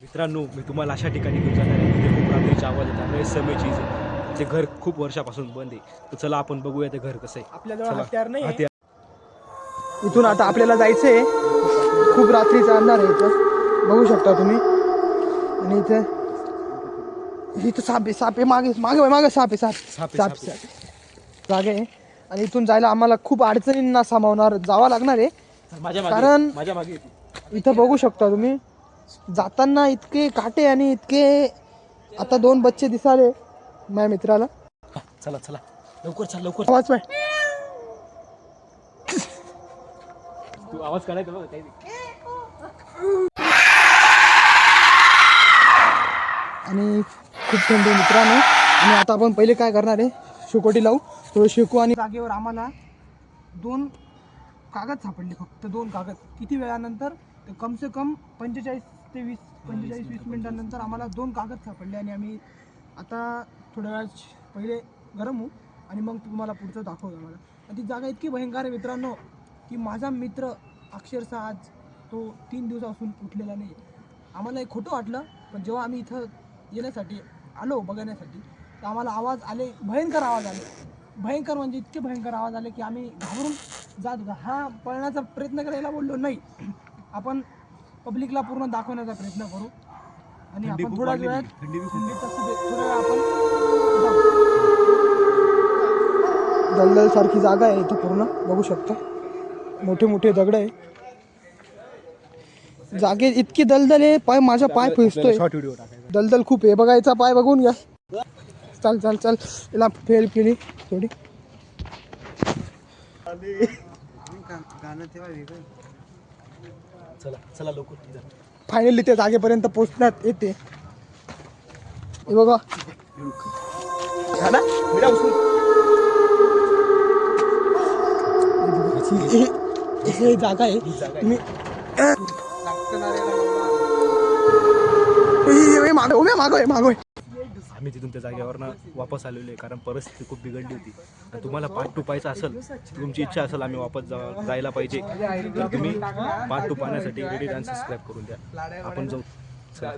मित्रांनो, मी तुम्हाला अशा ठिकाणी घेऊन जाणार आहे तिथे खूप रात्रीचे आवाज येतात, रहस्यमय चीज आहे. ते घर खूप वर्षापासून बंद आहे. तर चला आपण बघूया ते घर कसं आहे. आपल्याजवळ हत्यार नाही आहे. हत्यार इथून आता आपल्याला जायचंय. खूप रात्रीचा अंधार आहे इथं, बघू शकता तुम्ही. आणि इथं साप आहे मागे मागे मागे साप आहे. जागे आहे. आणि इथून जायला आम्हाला खूप अडचणींना सामावणार जावं लागणार आहे. कारण माझ्या मागे इथं बघू शकता तुम्ही, जाताना इतके काटे आणि इतके आता 2 बच्चे दिसाले माझ्या मित्राला. चला चला लवकर चल लवकर. आवाज पाय. तू आवाज काढायचा बघ काही. आणि खूप थंडी मित्रांनो. आणि आता आपण पहिले काय करणार आहे, शेकोटी लावू. थोडं शेकू. आणि जागेवर आम्हाला 2 कागद सापडले, फक्त 2 कागद. किती वेळानंतर, तर कम से कम 45 ते 20 मिनिटांनंतर आम्हाला 2 कागद सापडले. आणि आम्ही आता थोड्या वेळा पहिले गरम होऊ आणि मग तुम्हाला पुढचं दाखवू आम्हाला. आणि ती जागा इतकी भयंकर आहे मित्रांनो की माझा मित्र अक्षरशः आज तो 3 दिवसापासून उठलेला नाही. आम्हाला एक खोटं वाटलं, पण जेव्हा आम्ही इथं येण्यासाठी आलो बघण्यासाठी, तर आम्हाला आवाज आले, भयंकर आवाज आले. भयंकर म्हणजे इतके भयंकर आवाज आले की आम्ही घाबरून जात होता. हा पळण्याचा प्रयत्न करायला बोललो नाही, आपण पब्लिकला पूर्ण दाखवण्याचा प्रयत्न करू. आणि आपण थोड्या वेळात आपण दलदल सारखी जागा आहे इथं पूर्ण, बघू शकता. मोठे मोठे दगड आहे. जागे इतकी दलदल आहे, पाय माझा पाय फुसतोय. शॉर्ट व्हिडिओ टाकायचा. दलदल खूप आहे. बघायचा पाय बघून घ्या. चल चल चल, याला फेल केली थोडी. चला चला लवकर. फायनली त्या जागेपर्यंत पोहोचण्यात येते. हे बघा, हे जागा आहे. तुम्ही मागोय. आम्ही तिथून त्या जागेवर वापस आलेलो आहे, कारण परिस्थिती खूप बिघडली होती. आणि तुम्हाला पार्ट 2 पाहायचा असेल, तुमची इच्छा असेल आम्ही वापस जायला पाहिजे, तर तुम्ही पार्ट 2 पाहण्यासाठी रेडी आणि सबस्क्राईब करून द्या. आपण जाऊ. चला.